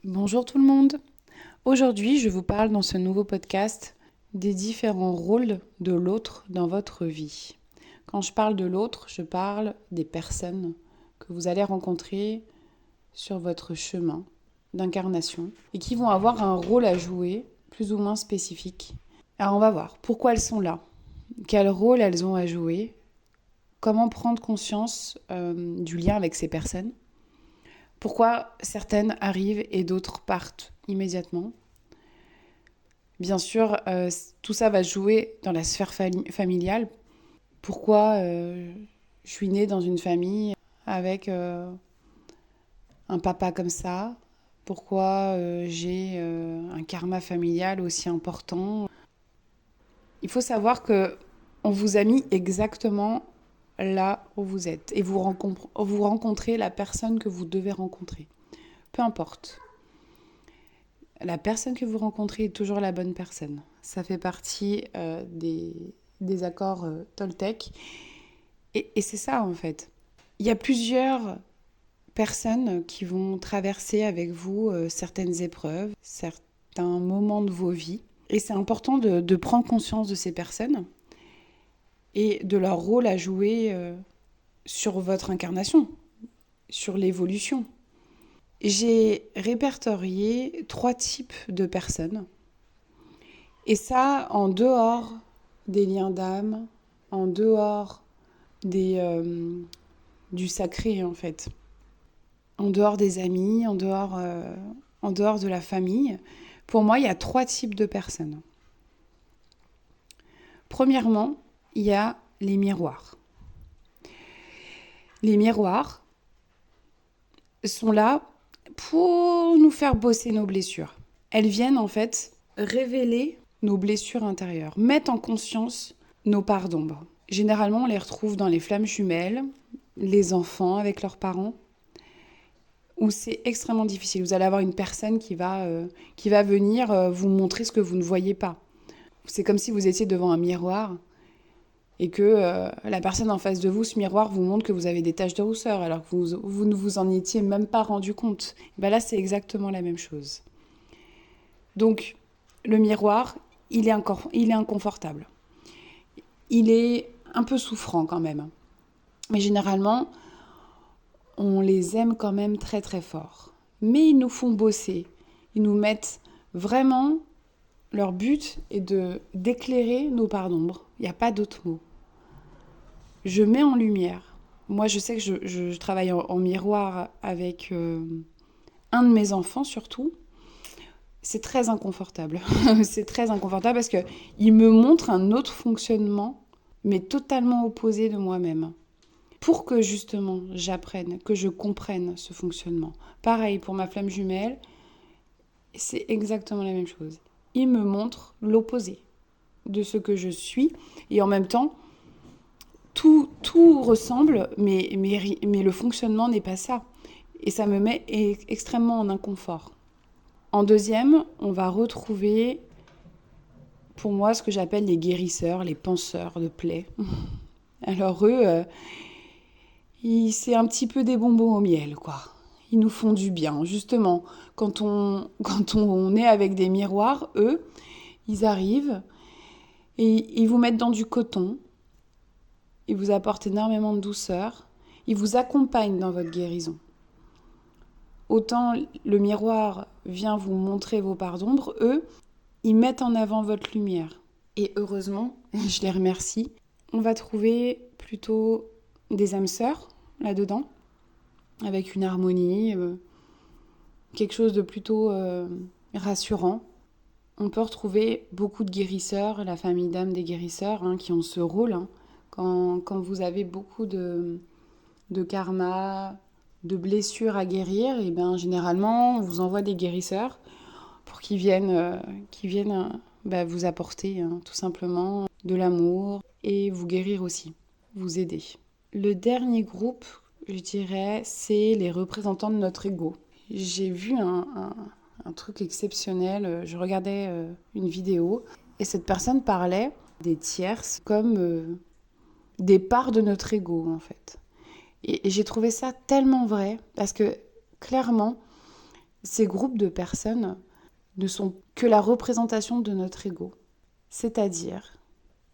Bonjour tout le monde. Aujourd'hui, je vous parle dans ce nouveau podcast des différents rôles de l'autre dans votre vie. Quand je parle de l'autre, je parle des personnes que vous allez rencontrer sur votre chemin d'incarnation et qui vont avoir un rôle à jouer plus ou moins spécifique. Alors on va voir pourquoi elles sont là, quel rôle elles ont à jouer, comment prendre conscience du lien avec ces personnes, pourquoi certaines arrivent et d'autres partent immédiatement. Bien sûr, tout ça va jouer dans la sphère familiale. Pourquoi je suis née dans une famille avec un papa comme ça? Pourquoi j'ai un karma familial aussi important? Il faut savoir que on vous a mis exactement là où vous êtes et vous rencontrez la personne que vous devez rencontrer. Peu importe. La personne que vous rencontrez est toujours la bonne personne. Ça fait partie des accords Toltec. Et c'est ça, en fait. Il y a plusieurs personnes qui vont traverser avec vous certaines épreuves, certains moments de vos vies. Et c'est important de prendre conscience de ces personnes et de leur rôle à jouer sur votre incarnation, sur l'évolution. J'ai répertorié 3 types de personnes. Et ça, en dehors des liens d'âme, en dehors du sacré, en fait. En dehors des amis, en dehors de la famille. Pour moi, il y a 3 types de personnes. Premièrement, il y a les miroirs. Les miroirs sont là pour nous faire bosser nos blessures. Elles viennent en fait révéler nos blessures intérieures, mettre en conscience nos parts d'ombre. Généralement, on les retrouve dans les flammes jumelles, les enfants avec leurs parents, où c'est extrêmement difficile. Vous allez avoir une personne qui va venir vous montrer ce que vous ne voyez pas. C'est comme si vous étiez devant un miroir et que la personne en face de vous, ce miroir, vous montre que vous avez des taches de rousseur alors que vous ne vous en étiez même pas rendu compte. Et bien là, c'est exactement la même chose. Donc, le miroir, il est inconfortable. Il est un peu souffrant quand même. Mais généralement, on les aime quand même très très fort. Mais ils nous font bosser. Ils nous mettent vraiment... Leur but est d'éclairer nos parts d'ombre. Il n'y a pas d'autre mot. Je mets en lumière. Moi, je sais que je travaille en miroir avec un de mes enfants surtout. C'est très inconfortable. C'est très inconfortable parce qu'il me montre un autre fonctionnement, mais totalement opposé de moi-même. Pour que justement j'apprenne, que je comprenne ce fonctionnement. Pareil pour ma flamme jumelle, c'est exactement la même chose. Il me montre l'opposé de ce que je suis et en même temps, tout ressemble, mais le fonctionnement n'est pas ça. Et ça me met extrêmement en inconfort. En deuxième, on va retrouver, pour moi, ce que j'appelle les guérisseurs, les penseurs de plaies. Alors eux, c'est un petit peu des bonbons au miel, quoi. Ils nous font du bien. Justement, quand on est avec des miroirs, eux, ils arrivent et ils vous mettent dans du coton. Ils vous apportent énormément de douceur. Ils vous accompagnent dans votre guérison. Autant le miroir vient vous montrer vos parts d'ombre, eux, ils mettent en avant votre lumière. Et heureusement, je les remercie, on va trouver plutôt des âmes sœurs là-dedans, avec une harmonie, quelque chose de plutôt rassurant. On peut retrouver beaucoup de guérisseurs, la famille d'âmes des guérisseurs, qui ont ce rôle. Quand vous avez beaucoup de karma, de blessures à guérir, et bien généralement, on vous envoie des guérisseurs pour qu'ils viennent, vous apporter tout simplement de l'amour et vous guérir aussi, vous aider. Le dernier groupe, je dirais, c'est les représentants de notre ego. J'ai vu un truc exceptionnel. Je regardais une vidéo et cette personne parlait des tierces comme des parts de notre ego, en fait. Et j'ai trouvé ça tellement vrai parce que clairement, Ces groupes de personnes ne sont que la représentation de notre ego. C'est-à-dire,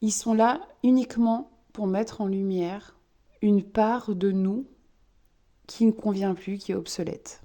ils sont là uniquement pour mettre en lumière une part de nous qui ne convient plus, qui est obsolète.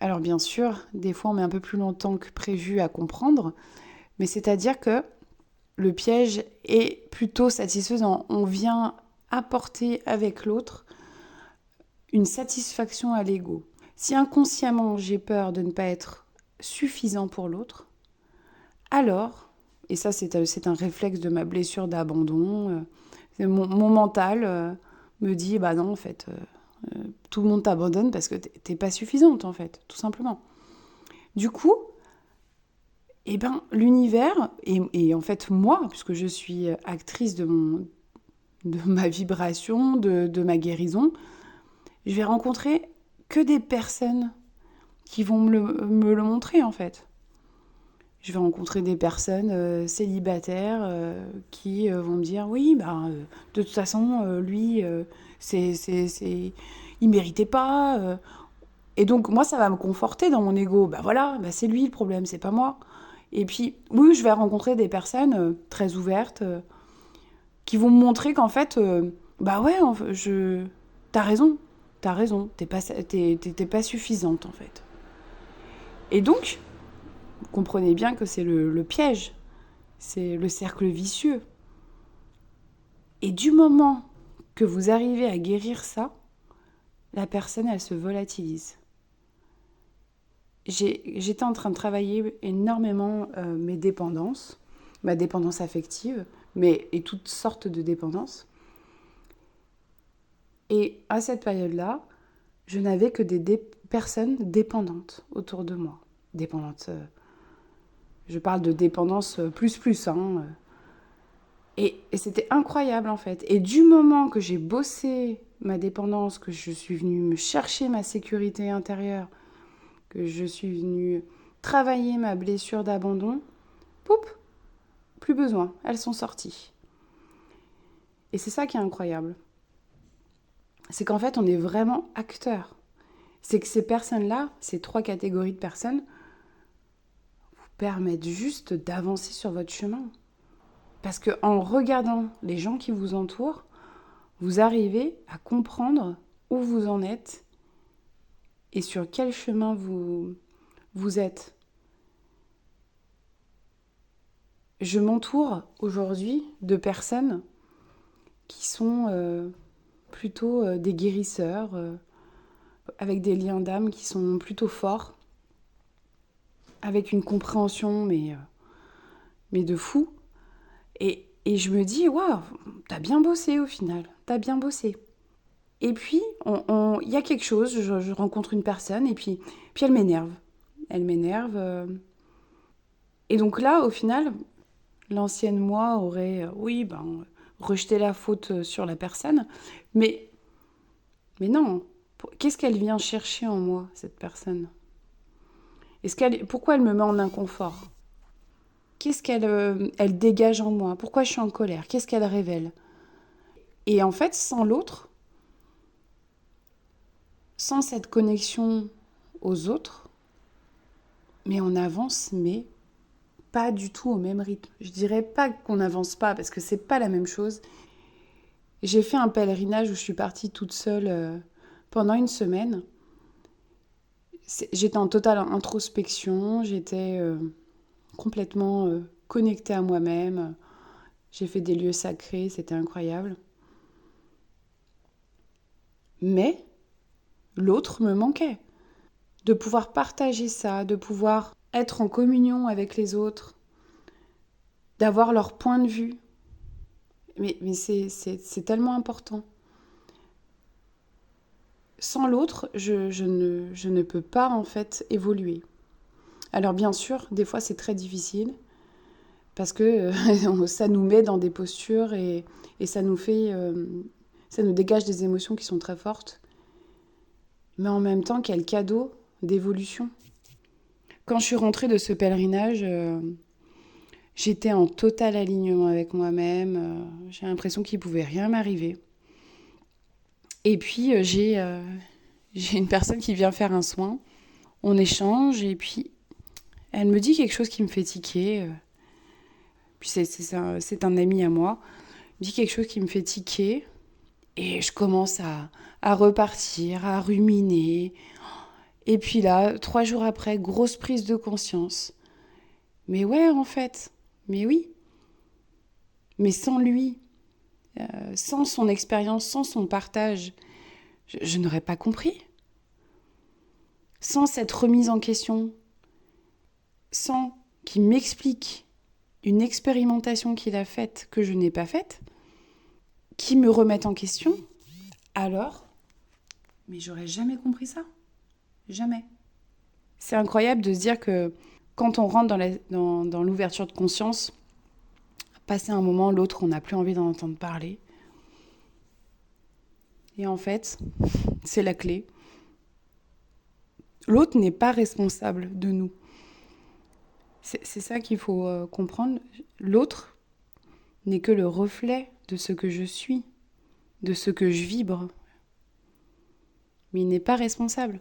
Alors bien sûr, des fois on met un peu plus longtemps que prévu à comprendre, mais c'est-à-dire que le piège est plutôt satisfaisant. On vient apporter avec l'autre une satisfaction à l'ego. Si inconsciemment j'ai peur de ne pas être suffisant pour l'autre, alors, et ça c'est un réflexe de ma blessure d'abandon, mon mental me dit, bah non en fait, tout le monde t'abandonne parce que t'es pas suffisante en fait, tout simplement. Du coup, eh ben, l'univers, et en fait moi, puisque je suis actrice de ma vibration, de ma guérison, je vais rencontrer que des personnes qui vont me le montrer en fait. Je vais rencontrer des personnes célibataires qui vont me dire oui, de toute façon, lui, il méritait pas. Et donc moi, ça va me conforter dans mon ego. Bah voilà, c'est lui le problème, c'est pas moi. Et puis oui, je vais rencontrer des personnes très ouvertes qui vont me montrer qu'en fait, bah ouais, t'as raison, t'es pas suffisante en fait. Et donc, vous comprenez bien que c'est le piège, c'est le cercle vicieux. Et du moment que vous arrivez à guérir ça, la personne, elle se volatilise. J'étais en train de travailler énormément mes dépendances, ma dépendance affective, et toutes sortes de dépendances. Et à cette période-là, je n'avais que des personnes dépendantes autour de moi. Dépendantes, je parle de dépendance plus, hein. Et c'était incroyable en fait. Et du moment que j'ai bossé ma dépendance, que je suis venue me chercher ma sécurité intérieure, que je suis venue travailler ma blessure d'abandon, poup, plus besoin, elles sont sorties. Et c'est ça qui est incroyable. C'est qu'en fait, on est vraiment acteur. C'est que ces personnes-là, ces 3 catégories de personnes, vous permettent juste d'avancer sur votre chemin. Parce qu'en regardant les gens qui vous entourent, vous arrivez à comprendre où vous en êtes et sur quel chemin vous êtes. Je m'entoure aujourd'hui de personnes qui sont plutôt des guérisseurs, avec des liens d'âme qui sont plutôt forts, avec une compréhension, mais de fou. Et je me dis, waouh, t'as bien bossé au final, t'as bien bossé. Et puis, il y a quelque chose, je rencontre une personne, et puis elle m'énerve. Elle m'énerve. Et donc là, au final, l'ancienne moi aurait, rejeté la faute sur la personne. Mais non, qu'est-ce qu'elle vient chercher en moi, cette personne ? Pourquoi elle me met en inconfort ? Qu'est-ce qu'elle dégage en moi ? Pourquoi je suis en colère ? Qu'est-ce qu'elle révèle ? Et en fait, sans l'autre, sans cette connexion aux autres, mais on avance, mais pas du tout au même rythme. Je dirais pas qu'on n'avance pas, parce que c'est pas la même chose. J'ai fait un pèlerinage où je suis partie toute seule pendant une semaine. J'étais en totale introspection, j'étais complètement connectée à moi-même. J'ai fait des lieux sacrés, c'était incroyable. Mais l'autre me manquait. De pouvoir partager ça, de pouvoir être en communion avec les autres, d'avoir leur point de vue. Mais c'est tellement important. Sans l'autre, je ne peux pas en fait évoluer. Alors bien sûr, des fois c'est très difficile parce que ça nous met dans des postures et ça nous dégage des émotions qui sont très fortes. Mais en même temps, quel cadeau d'évolution. Quand je suis rentrée de ce pèlerinage, j'étais en total alignement avec moi-même. J'ai l'impression qu'il ne pouvait rien m'arriver. Et puis, j'ai une personne qui vient faire un soin. On échange et puis elle me dit quelque chose qui me fait tiquer. Puis c'est un ami à moi. Il me dit quelque chose qui me fait tiquer. Et je commence à repartir, à ruminer. Et puis là, 3 jours après, grosse prise de conscience. Mais ouais, en fait. Mais oui. Mais sans lui, sans son expérience, sans son partage, je n'aurais pas compris. Sans cette remise en question, sans qu'il m'explique une expérimentation qu'il a faite que je n'ai pas faite, qui me remette en question, alors, mais j'aurais jamais compris ça. Jamais. C'est incroyable de se dire que quand on rentre dans l'ouverture de conscience, passer un moment, l'autre, on n'a plus envie d'en entendre parler. Et en fait, c'est la clé. L'autre n'est pas responsable de nous. C'est ça qu'il faut comprendre. L'autre n'est que le reflet de ce que je suis, de ce que je vibre. Mais il n'est pas responsable.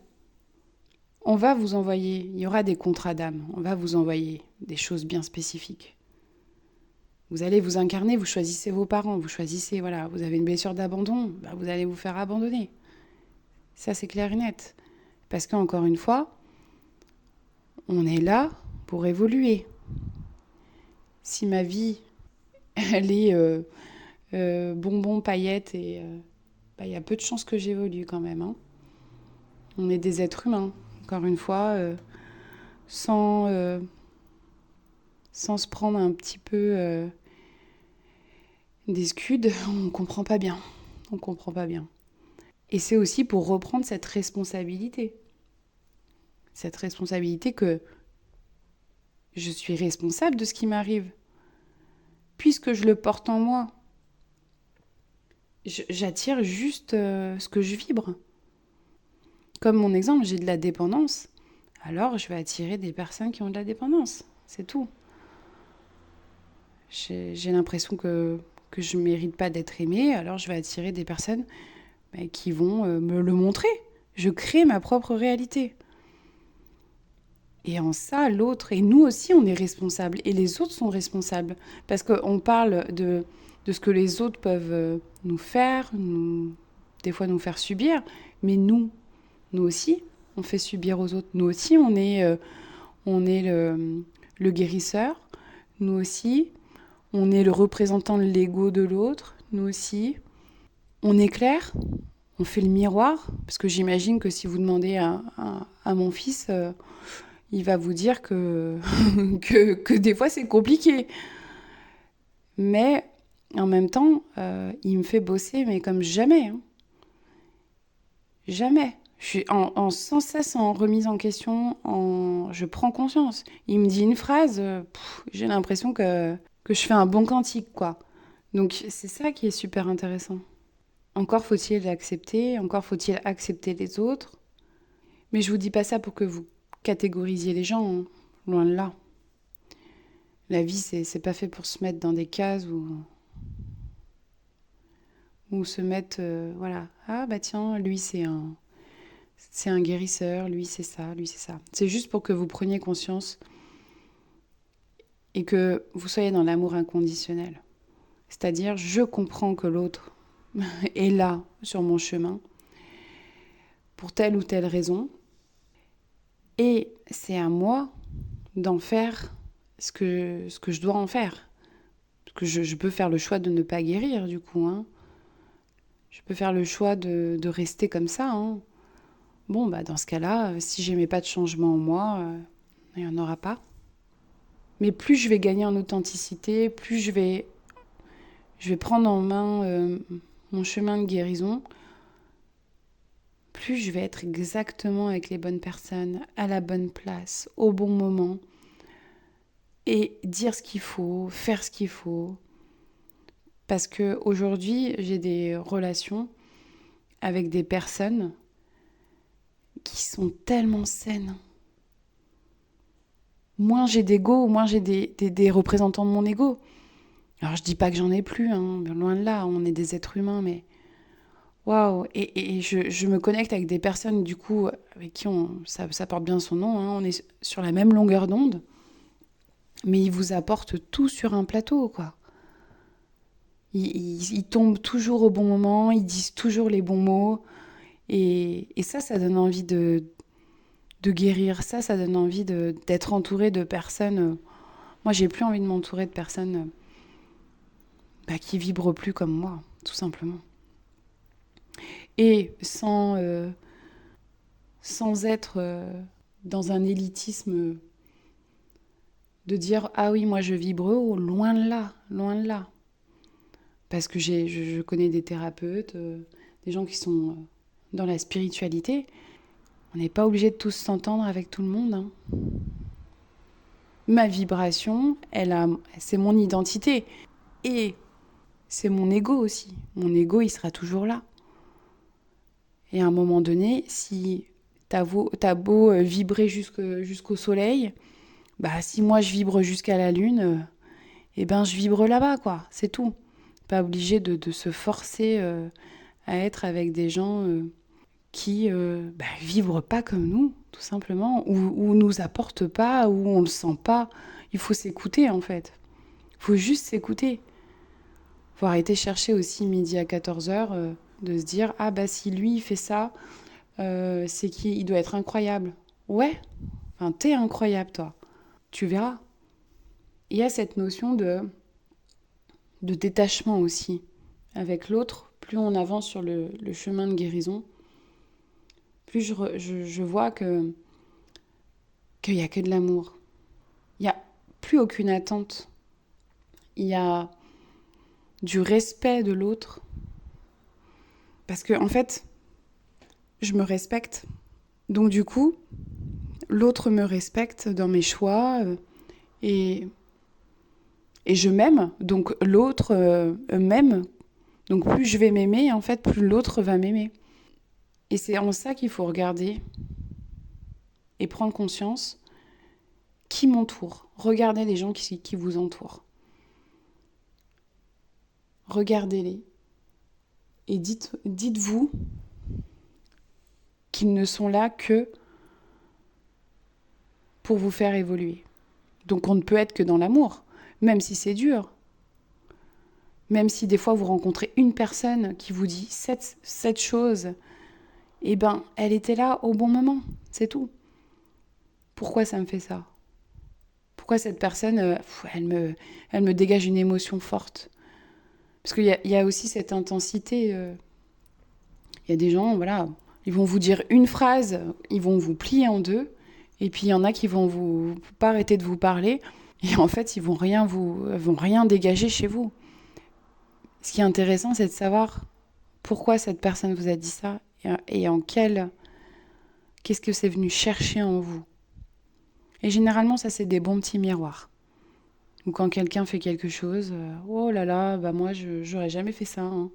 On va vous envoyer, il y aura des contrats d'âme, on va vous envoyer des choses bien spécifiques. Vous allez vous incarner, vous choisissez vos parents, vous choisissez, voilà, vous avez une blessure d'abandon, vous allez vous faire abandonner. Ça, c'est clair et net. Parce qu'encore une fois, on est là pour évoluer. Si ma vie, elle est bonbon, paillettes, et y a peu de chances que j'évolue quand même. Hein. On est des êtres humains, encore une fois, sans se prendre un petit peu des scuds, on comprend pas bien. On comprend pas bien. Et c'est aussi pour reprendre cette responsabilité. Cette responsabilité que je suis responsable de ce qui m'arrive. Puisque je le porte en moi. J'attire juste ce que je vibre. Comme mon exemple, j'ai de la dépendance. Alors, je vais attirer des personnes qui ont de la dépendance. C'est tout. J'ai l'impression que je ne mérite pas d'être aimée. Alors, je vais attirer des personnes qui vont me le montrer. Je crée ma propre réalité. Et en ça, l'autre, et nous aussi, on est responsables. Et les autres sont responsables. Parce qu'on parle de ce que les autres peuvent nous faire, des fois nous faire subir. Mais nous aussi, on fait subir aux autres. Nous aussi, on est le guérisseur. Nous aussi, on est le représentant de l'ego de l'autre. Nous aussi, on éclaire. On fait le miroir. Parce que j'imagine que si vous demandez à mon fils... il va vous dire que des fois c'est compliqué. Mais en même temps, il me fait bosser, mais comme jamais. Hein. Jamais. Je suis sans cesse en remise en question, je prends conscience. Il me dit une phrase, j'ai l'impression que je fais un bon cantique, quoi. Donc c'est ça qui est super intéressant. Encore faut-il l'accepter, encore faut-il accepter les autres. Mais je vous dis pas ça pour que vous catégoriser les gens, hein. Loin de là. La vie, c'est pas fait pour se mettre dans des cases ou se mettre, voilà. Ah bah tiens, lui c'est un guérisseur, lui c'est ça, lui c'est ça. C'est juste pour que vous preniez conscience et que vous soyez dans l'amour inconditionnel. C'est-à-dire, je comprends que l'autre est là sur mon chemin pour telle ou telle raison. Et c'est à moi d'en faire ce que je dois en faire. Parce que je peux faire le choix de ne pas guérir, du coup. Hein. Je peux faire le choix de rester comme ça. Hein. Bon, bah dans ce cas-là, si j'aimais pas de changement en moi, il n'y en aura pas. Mais plus je vais gagner en authenticité, plus je vais prendre en main mon chemin de guérison, plus je vais être exactement avec les bonnes personnes, à la bonne place, au bon moment, et dire ce qu'il faut, faire ce qu'il faut. Parce qu'aujourd'hui, j'ai des relations avec des personnes qui sont tellement saines. Moins j'ai d'ego, moins j'ai des représentants de mon ego. Alors je dis pas que j'en ai plus, hein, loin de là, on est des êtres humains, mais Waouh! Et je me connecte avec des personnes, du coup, avec qui ça porte bien son nom, hein, on est sur la même longueur d'onde, mais ils vous apportent tout sur un plateau, quoi. Ils tombent toujours au bon moment, ils disent toujours les bons mots, et ça donne envie de guérir, ça donne envie d'être entouré de personnes. Moi, j'ai plus envie de m'entourer de personnes qui vibrent plus comme moi, tout simplement. Et sans être dans un élitisme de dire ah oui, moi je vibre haut, loin de là, loin de là. Parce que je connais des thérapeutes, des gens qui sont dans la spiritualité. On n'est pas obligé de tous s'entendre avec tout le monde, hein. Ma vibration, c'est mon identité. Et c'est mon ego aussi. Mon ego, il sera toujours là. Et à un moment donné, si t'as beau vibrer jusqu'au soleil, si moi je vibre jusqu'à la lune, je vibre là-bas, quoi. C'est tout. Pas obligé de se forcer à être avec des gens qui vibrent pas comme nous, tout simplement, ou nous apportent pas, ou on le sent pas. Il faut s'écouter, en fait. Il faut juste s'écouter. Faut arrêter de chercher aussi midi à 14h, de se dire ah si lui il fait ça, c'est qu'il doit être incroyable. Ouais, enfin t'es incroyable toi. Tu verras. Il y a cette notion de détachement aussi avec l'autre. Plus on avance sur le chemin de guérison, plus je vois qu'il n'y a que de l'amour. Il n'y a plus aucune attente. Il y a du respect de l'autre. Parce que en fait, je me respecte. Donc du coup, l'autre me respecte dans mes choix et, et je m'aime. Donc l'autre m'aime. Donc plus je vais m'aimer, en fait, plus l'autre va m'aimer. Et c'est en ça qu'il faut regarder et prendre conscience qui m'entoure. Regardez les gens qui vous entourent. Regardez-les. Et dites-vous qu'ils ne sont là que pour vous faire évoluer. Donc on ne peut être que dans l'amour, même si c'est dur. Même si des fois vous rencontrez une personne qui vous dit cette chose, elle était là au bon moment, c'est tout. Pourquoi ça me fait ça? Pourquoi cette personne, elle me dégage une émotion forte? Parce qu'il y a aussi cette intensité. Il y a des gens, voilà, ils vont vous dire une phrase, ils vont vous plier en deux, et puis il y en a qui vont pas arrêter de vous parler, et en fait, ils vont rien dégager chez vous. Ce qui est intéressant, c'est de savoir pourquoi cette personne vous a dit ça, et qu'est-ce que c'est venu chercher en vous. Et généralement, ça, c'est des bons petits miroirs. Ou quand quelqu'un fait quelque chose, oh là là, moi, j'aurais jamais fait ça, hein.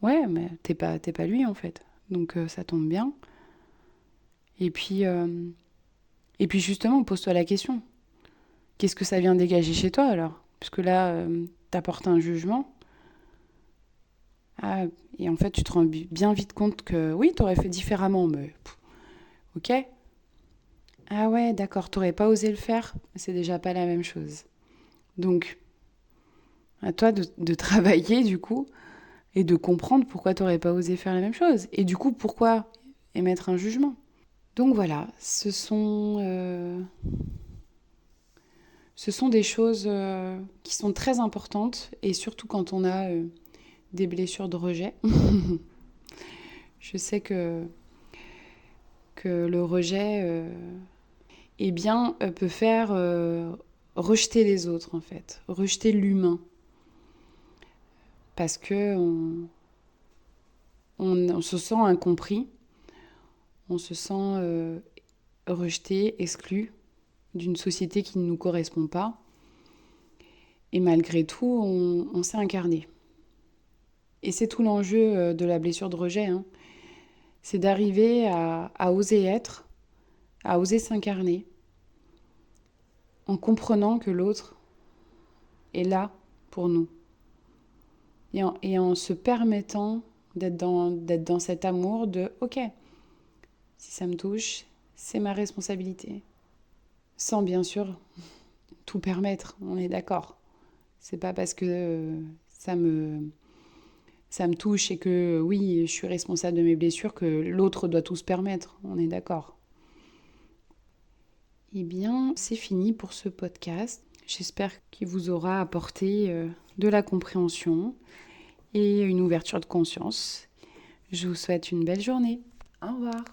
Ouais, mais t'es pas lui, en fait. Donc, ça tombe bien. Et puis, justement, pose-toi la question. Qu'est-ce que ça vient dégager chez toi, alors? Puisque là, t'apportes un jugement. Ah, et en fait, tu te rends bien vite compte que oui, t'aurais fait différemment, mais ok. Ah ouais, d'accord, t'aurais pas osé le faire, c'est déjà pas la même chose. Donc, à toi de travailler, du coup, et de comprendre pourquoi t'aurais pas osé faire la même chose. Et du coup, pourquoi émettre un jugement. Donc voilà, ce sont des choses qui sont très importantes, et surtout quand on a des blessures de rejet. Je sais que le rejet peut faire rejeter les autres, en fait, rejeter l'humain. Parce que on se sent incompris, on se sent rejeté, exclu d'une société qui ne nous correspond pas. Et malgré tout, on s'est incarné. Et c'est tout l'enjeu de la blessure de rejet, hein. C'est d'arriver à oser être, à oser s'incarner, en comprenant que l'autre est là pour nous. Et en se permettant d'être dans cet amour de « ok, si ça me touche, c'est ma responsabilité ». Sans bien sûr tout permettre, on est d'accord. C'est pas parce que ça me touche et que oui, je suis responsable de mes blessures que l'autre doit tout se permettre, on est d'accord. Eh bien, c'est fini pour ce podcast. J'espère qu'il vous aura apporté de la compréhension et une ouverture de conscience. Je vous souhaite une belle journée. Au revoir.